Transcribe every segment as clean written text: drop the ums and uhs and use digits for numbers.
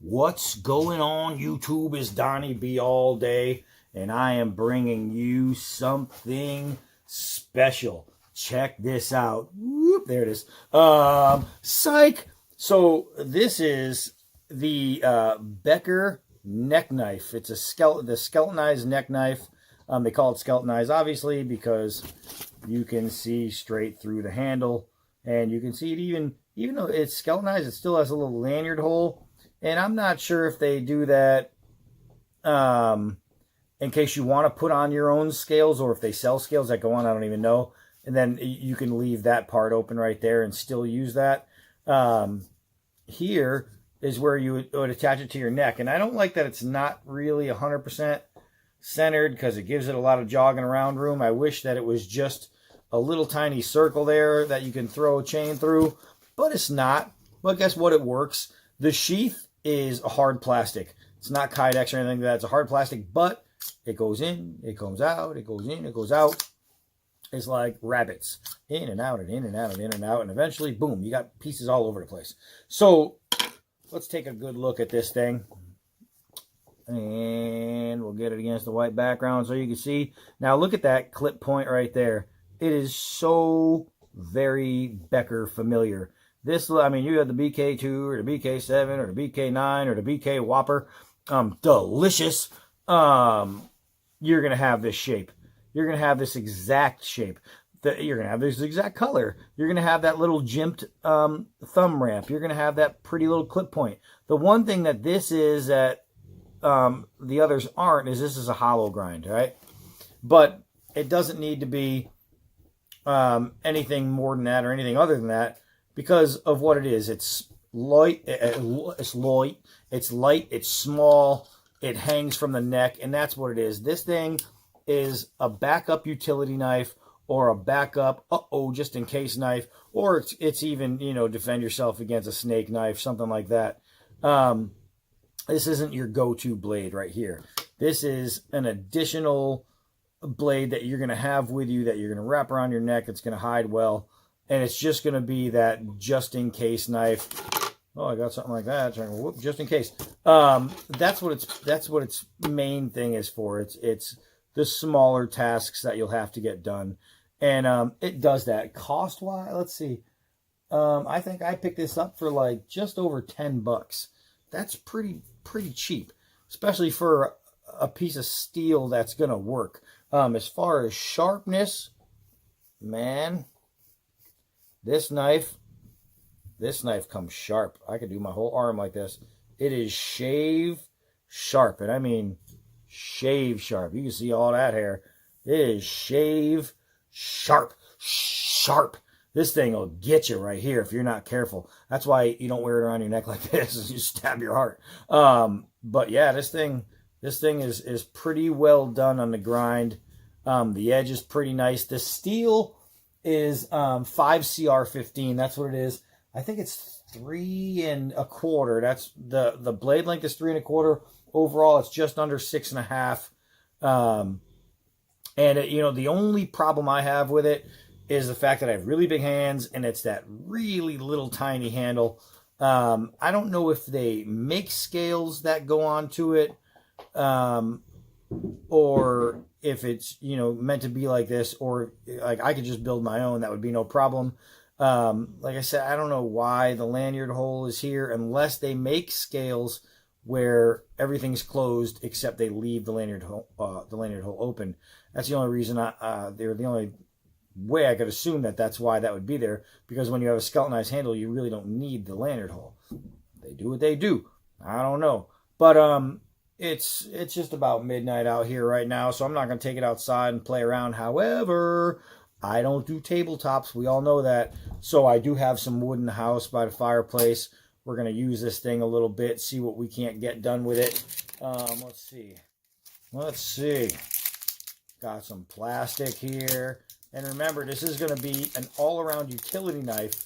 What's going on, YouTube? Is Donnie B all day, and I am bringing you something special. Check this out. Whoop, there it is. Psych. So this is the Becker neck knife. It's the skeletonized neck knife. They call it skeletonized, obviously, because you can see straight through the handle, and you can see it even though it's skeletonized, it still has a little lanyard hole. And I'm not sure if they do that in case you want to put on your own scales, or if they sell scales that go on, I don't even know. And then you can leave that part open right there and still use that. Here is where you would attach it to your neck. And I don't like that it's not really 100% centered, because it gives it a lot of jogging around room. I wish that it was just a little tiny circle there that you can throw a chain through, but it's not. Well, guess what? It works. The sheath is a hard plastic. It's not Kydex or anything like that. It's a hard plastic, but it goes in, it comes out, it goes in, it goes out. It's like rabbits. In and out and in and out and in and out. And eventually, boom, you got pieces all over the place. So let's take a good look at this thing. And we'll get it against the white background so you can see. Now look at that clip point right there. It is so very Becker familiar. This, I mean, you have the BK2 or the BK7 or the BK9 or the BK Whopper. Delicious. You're going to have this shape. You're going to have this exact shape. You're going to have this exact color. You're going to have that little jimped thumb ramp. You're going to have that pretty little clip point. The one thing that this is that the others aren't is this is a hollow grind, right? But it doesn't need to be anything more than that or anything other than that, because of what it is. It's light, it's light, it's small, it hangs from the neck, and that's what it is. This thing is a backup utility knife, or a backup, just in case knife, or it's even, defend yourself against a snake knife, something like that. This isn't your go-to blade right here. This is an additional blade that you're going to have with you, that you're going to wrap around your neck. It's going to hide well. And it's just going to be that just-in-case knife. Oh, I got something like that. Whoop, just in case. That's what its main thing is for. It's the smaller tasks that you'll have to get done. And it does that. Cost-wise, let's see. I think I picked this up for like just over $10. That's pretty cheap, especially for a piece of steel that's going to work. As far as sharpness, man, this knife comes sharp. I could do my whole arm like this. It is shave sharp, and I mean shave sharp. You can see all that hair. It is shave sharp. This thing will get you right here if you're not careful. That's why you don't wear it around your neck like this. You stab your heart. But yeah, this thing is pretty well done on the grind. The edge is pretty nice. The steel is 5CR15. That's what it is. I think it's 3 1/4. That's the blade length is 3 1/4. Overall, it's just under 6.5. And the only problem I have with it is the fact that I have really big hands, and it's that really little tiny handle. I don't know if they make scales that go onto it, or if it's meant to be like this, or like I could just build my own. That would be no problem. Like I said, I don't know why the lanyard hole is here, unless they make scales where everything's closed except they leave the lanyard hole open. That's the only reason they're the only way I could assume that's why that would be there, because when you have a skeletonized handle, you really don't need the lanyard hole. They do what they do. I don't know. But it's just about midnight out here right now, so I'm not going to take it outside and play around. However, I don't do tabletops. We all know that. So I do have some wood in the house by the fireplace. We're going to use this thing a little bit, see what we can't get done with it. Let's see. Got some plastic here. And remember, this is going to be an all-around utility knife,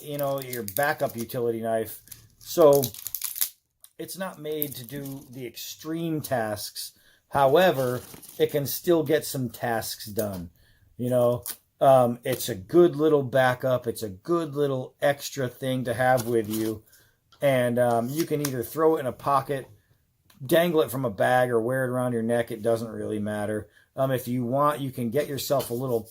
your backup utility knife. So it's not made to do the extreme tasks. However, it can still get some tasks done. It's a good little backup. It's a good little extra thing to have with you. And you can either throw it in a pocket, dangle it from a bag, or wear it around your neck. It doesn't really matter. If you want, you can get yourself a little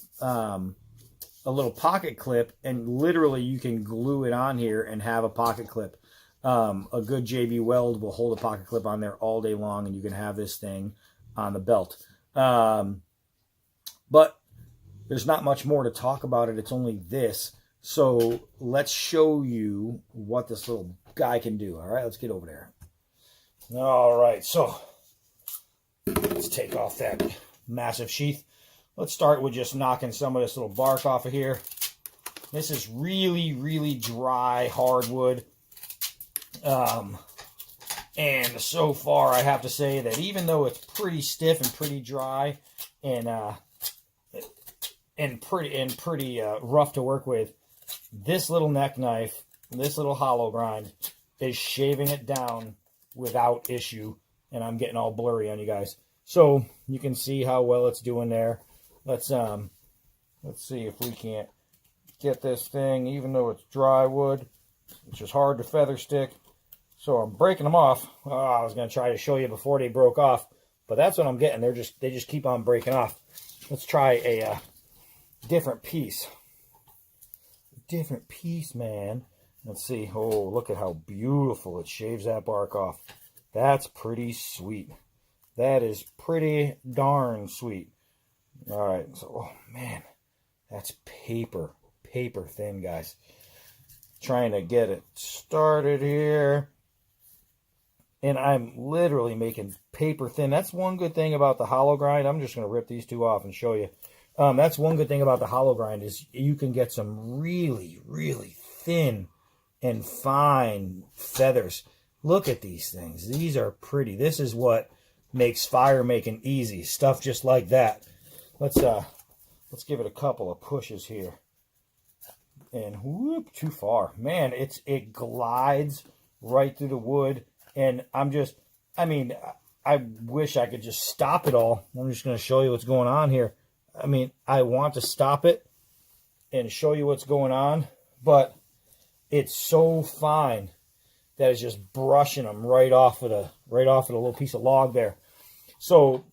pocket clip, and literally you can glue it on here and have a pocket clip. A good JB Weld will hold a pocket clip on there all day long, and you can have this thing on the belt. But there's not much more to talk about it. It's only this. So let's show you what this little guy can do. All right, let's get over there. All right, so let's take off that massive sheath. Let's start with just knocking some of this little bark off of here. This is really, really dry hardwood. And so far, I have to say that even though it's pretty stiff and pretty dry and pretty rough to work with, this little neck knife, this little hollow grind, is shaving it down without issue. And I'm getting all blurry on you guys, so you can see how well it's doing there. Let's see if we can't get this thing, even though it's dry wood, which is hard to feather stick. So I'm breaking them off. Oh, I was going to try to show you before they broke off, but that's what I'm getting. They just keep on breaking off. Let's try a different piece. Different piece, man. Let's see. Oh, look at how beautiful it shaves that bark off. That's pretty sweet. That is pretty darn sweet. All right. So, oh, man, that's paper thin, guys. Trying to get it started here. And I'm literally making paper thin. That's one good thing about the hollow grind. I'm just going to rip these two off and show you. That's one good thing about the hollow grind is you can get some really, really thin and fine feathers. Look at these things. These are pretty. This is what makes fire making easy. Stuff just like that. Let's give it a couple of pushes here. And whoop, too far. Man, it glides right through the wood. And I wish I could just stop it all. I'm just going to show you what's going on here. I mean, I want to stop it and show you what's going on, but it's so fine that it's just brushing them right off of the little piece of log there. So,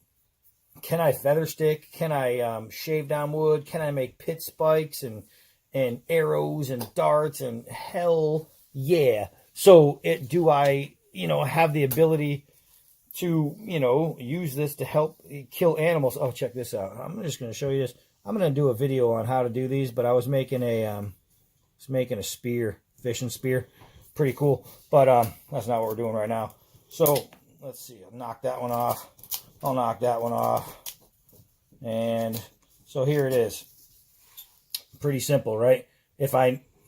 can I feather stick? Can I shave down wood? Can I make pit spikes and arrows and darts? And hell yeah! So, do I have the ability to, use this to help kill animals? Oh, check this out. I'm just going to show you this. I'm going to do a video on how to do these, but I was making a spear, fishing spear. Pretty cool, but that's not what we're doing right now. So, let's see. I'll knock that one off. I'll knock that one off. And so here it is. Pretty simple, right? If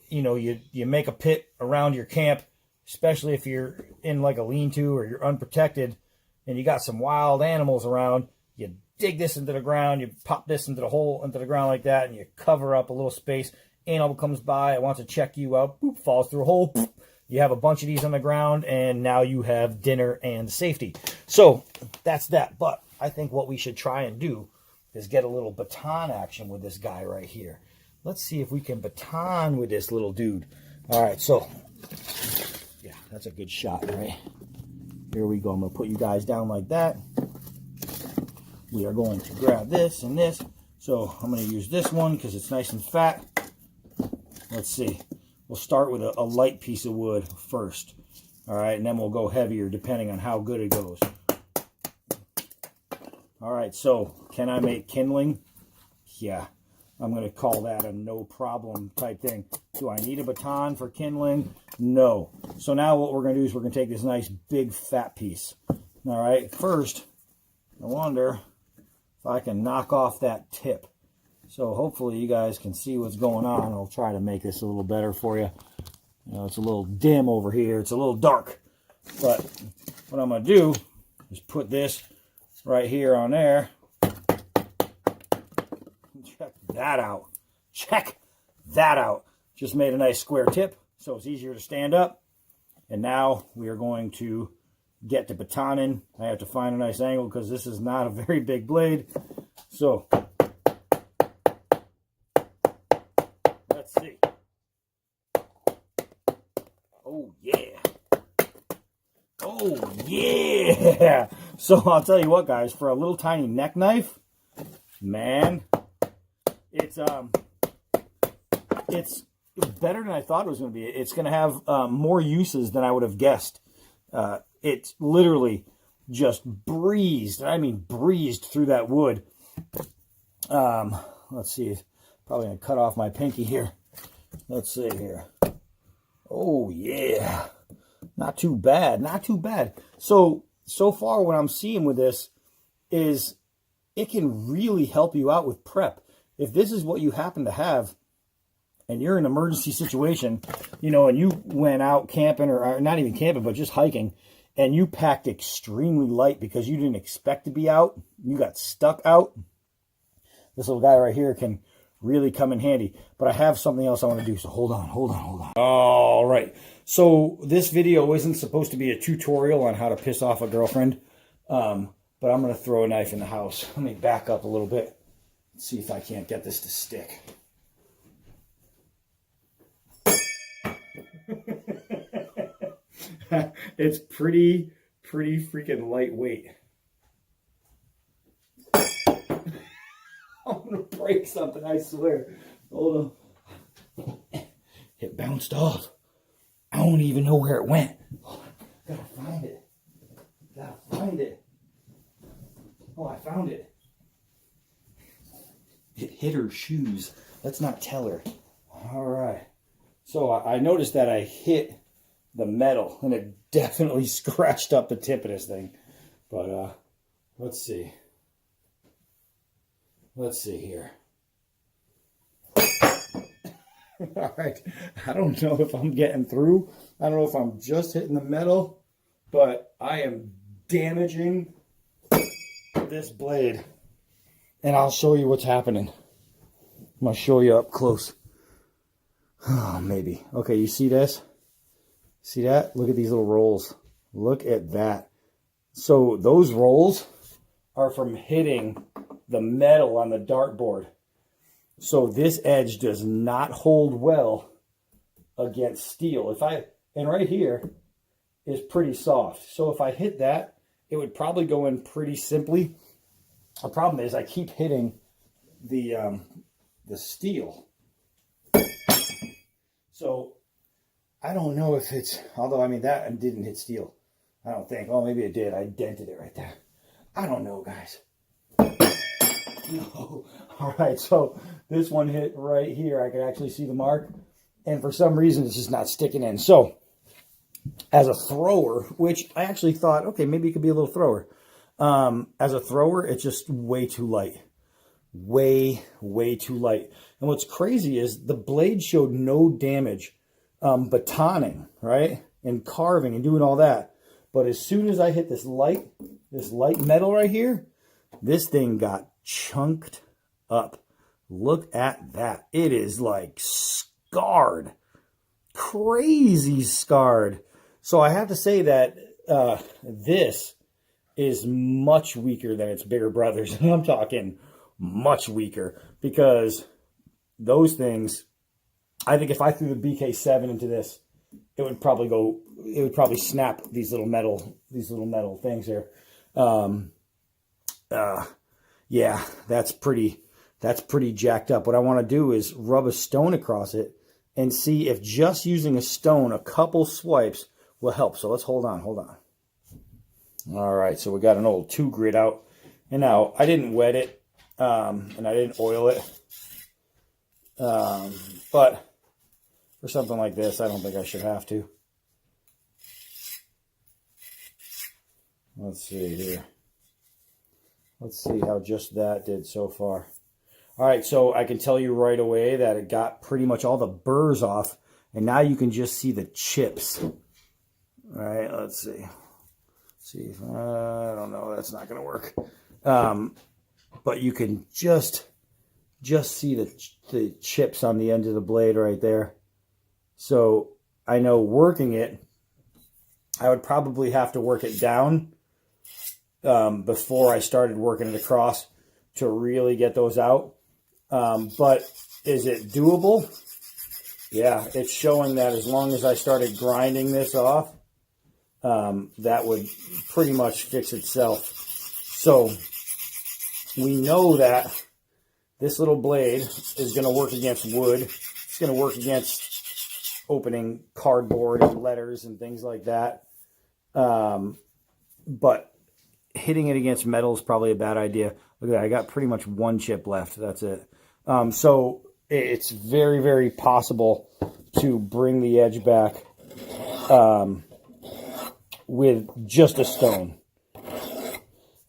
you make a pit around your camp, especially if you're in like a lean-to or you're unprotected and you got some wild animals around, you dig this into the ground, you pop this into the hole, into the ground like that, and you cover up a little space. Animal comes by, it wants to check you out, boop, falls through a hole, boop. You have a bunch of these on the ground, and now you have dinner and safety. So that's that. But I think what we should try and do is get a little baton action with this guy right here. Let's see if we can baton with this little dude. All right, so yeah, that's a good shot, right? Here we go. I'm going to put you guys down like that. We are going to grab this and this. So I'm going to use this one because it's nice and fat. Let's see. We'll start with a light piece of wood first. All right, and then we'll go heavier depending on how good it goes. All right, so can I make kindling? Yeah, I'm going to call that a no problem type thing. Do I need a baton for kindling? No. So now what we're going to do is we're going to take this nice big fat piece. All right, first, I wonder if I can knock off that tip. So hopefully you guys can see what's going on. I'll try to make this a little better for you. It's a little dim over here. It's a little dark. But what I'm going to do is put this right here on there. Check that out. Check that out. Just made a nice square tip, so it's easier to stand up. And now we are going to get the baton in. I have to find a nice angle because this is not a very big blade. So let's see. Oh yeah. Oh, yeah. So I'll tell you what, guys, for a little tiny neck knife, man, it's better than I thought it was going to be. It's going to have more uses than I would have guessed. It's literally just breezed. I mean, breezed through that wood. Let's see. Probably going to cut off my pinky here. Let's see here. Oh, yeah. Not too bad. Not too bad. So far what I'm seeing with this is it can really help you out with prep. If this is what you happen to have and you're in an emergency situation, you know, and you went out camping or not even camping, but just hiking, and you packed extremely light because you didn't expect to be out, you got stuck out, this little guy right here can really come in handy. But I have something else I want to do, so hold on. All right. So this video isn't supposed to be a tutorial on how to piss off a girlfriend, but I'm going to throw a knife in the house. Let me back up a little bit. Let's see if I can't get this to stick. It's pretty freaking lightweight. I'm going to break something, I swear. Hold on. It bounced off. I don't even know where it went. Gotta find it. Oh, I found it. It hit her shoes. Let's not tell her. All right. So I noticed that I hit the metal, and it definitely scratched up the tip of this thing. But let's see. Let's see here. All right. I don't know if I'm getting through. I don't know if I'm just hitting the metal, but I am damaging this blade. And I'll show you what's happening. I'm going to show you up close. Oh, maybe. Okay, you see this? See that? Look at these little rolls. Look at that. So those rolls are from hitting the metal on the dartboard. So this edge does not hold well against steel. And right here is pretty soft. So if I hit that, it would probably go in pretty simply. The problem is I keep hitting the steel. So I don't know if it's, although I mean that didn't hit steel. I don't think. Oh, maybe it did. I dented it right there. I don't know, guys. No. All right, so this one hit right here. I could actually see the mark. And for some reason, it's just not sticking in. So as a thrower, which I actually thought, okay, maybe it could be a little thrower. As a thrower, it's just way too light. Way too light. And what's crazy is the blade showed no damage batoning, right? And carving and doing all that. But as soon as I hit this light metal right here, this thing got chunked up. Look at that. It is like scarred. Crazy scarred. So I have to say that this is much weaker than its bigger brothers. And I'm talking much weaker, because those things, I think if I threw the BK7 into this, it would probably snap these little metal things here. Yeah, that's pretty jacked up. What I want to do is rub a stone across it and see if just using a stone, a couple swipes, will help. So let's hold on. All right, so we got an old 2 grit out. And now I didn't wet it, and I didn't oil it. But for something like this, I don't think I should have to. Let's see here. Let's see how just that did so far. All right, so I can tell you right away that it got pretty much all the burrs off, and now you can just see the chips. All right, let's see. I don't know, that's not going to work. But you can just see the chips on the end of the blade right there. So I know working it, I would probably have to work it down before I started working it across to really get those out. But is it doable? Yeah, it's showing that as long as I started grinding this off, that would pretty much fix itself. So we know that this little blade is going to work against wood. It's going to work against opening cardboard and letters and things like that. But hitting it against metal is probably a bad idea. Look at that. I got pretty much one chip left. That's it. So it's very, very possible to bring the edge back with just a stone.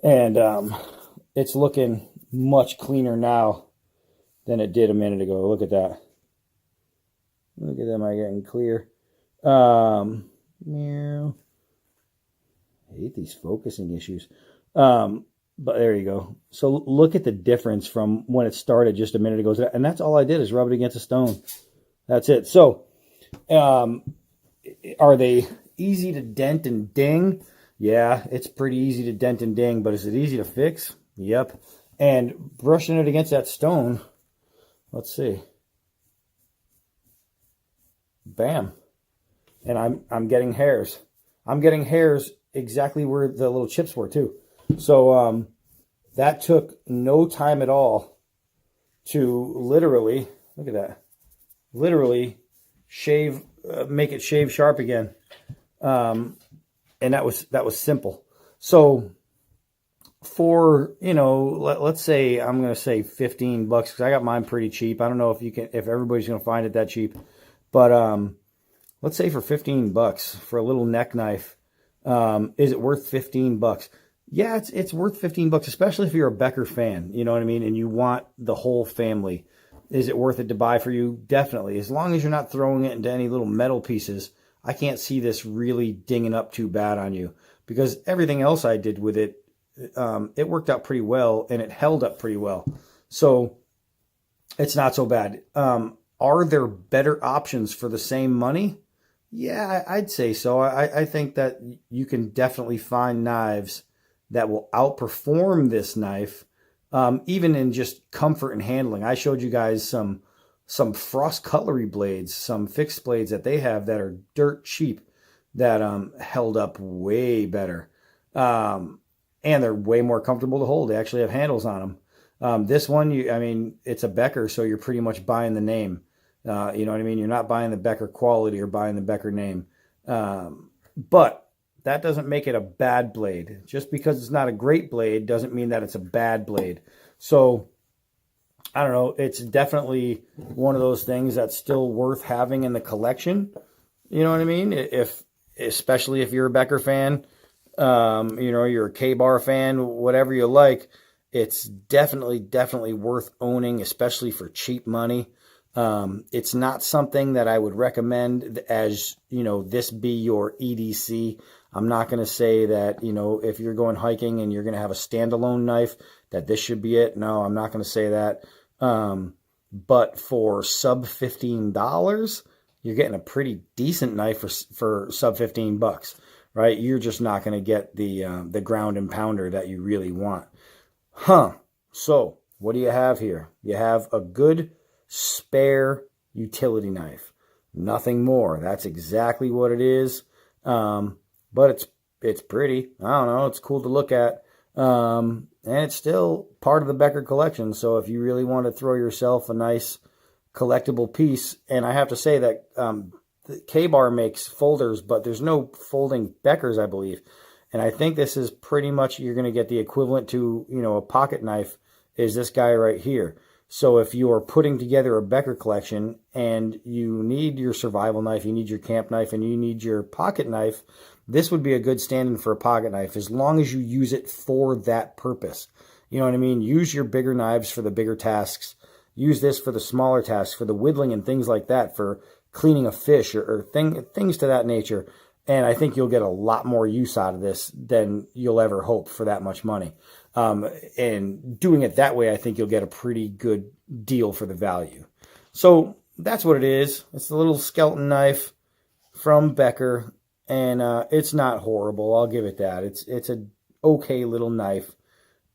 And it's looking much cleaner now than it did a minute ago. Look at that. Look at that. Am I getting clear? Meow. I hate these focusing issues. But there you go. So look at the difference from when it started just a minute ago. And that's all I did is rub it against a stone. That's it. So are they easy to dent and ding? Yeah, it's pretty easy to dent and ding, but is it easy to fix? Yep. And brushing it against that stone, let's see. Bam. And I'm getting hairs. I'm getting hairs exactly where the little chips were too. So that took no time at all to literally, look at that, literally shave, make it shave sharp again. And that was simple. So for, let's say, I'm going to say $15 because I got mine pretty cheap. I don't know if everybody's going to find it that cheap, but let's say for $15 for a little neck knife, is it worth $15? Yeah, it's worth $15, especially if you're a Becker fan, you know what I mean? And you want the whole family. Is it worth it to buy for you? Definitely. As long as you're not throwing it into any little metal pieces, I can't see this really dinging up too bad on you, because everything else I did with it, it worked out pretty well and it held up pretty well. So it's not so bad. Are there better options for the same money? Yeah, I'd say so. I think that you can definitely find knives that will outperform this knife, even in just comfort and handling. I showed you guys some Frost cutlery blades, some fixed blades that they have that are dirt cheap that held up way better. And they're way more comfortable to hold. They actually have handles on them. This one, it's a Becker, so you're pretty much buying the name. You know what I mean? You're not buying the Becker quality or buying the Becker name. But that doesn't make it a bad blade. Just because it's not a great blade doesn't mean that it's a bad blade. So, I don't know. It's definitely one of those things that's still worth having in the collection. You know what I mean? Especially if you're a Becker fan, you're a K-Bar fan, whatever you like, it's definitely worth owning, especially for cheap money. It's not something that I would recommend as, this be your EDC. I'm not going to say that, if you're going hiking and you're going to have a standalone knife, that this should be it. No, I'm not going to say that. But for sub $15, you're getting a pretty decent knife for sub $15, right? You're just not going to get the ground and pounder that you really want. So what do you have here? You have a good spare utility knife. Nothing more. That's exactly what it is. But it's pretty. I don't know. It's cool to look at. And it's still part of the Becker collection. So if you really want to throw yourself a nice collectible piece, and I have to say that the K-Bar makes folders, but there's no folding Beckers, I believe. And I think this is pretty much, you're going to get the equivalent to, a pocket knife is this guy right here. So if you are putting together a Becker collection and you need your survival knife, you need your camp knife, and you need your pocket knife, this would be a good stand-in for a pocket knife as long as you use it for that purpose. You know what I mean? Use your bigger knives for the bigger tasks. Use this for the smaller tasks, for the whittling and things like that, for cleaning a fish or things to that nature. And I think you'll get a lot more use out of this than you'll ever hope for that much money. And doing it that way, I think you'll get a pretty good deal for the value. So that's what it is. It's a little skeleton knife from Becker, and it's not horrible. I'll give it that. It's a okay little knife,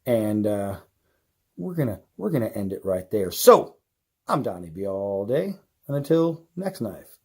and we're gonna end it right there. So I'm Donnie B all day, and until next knife.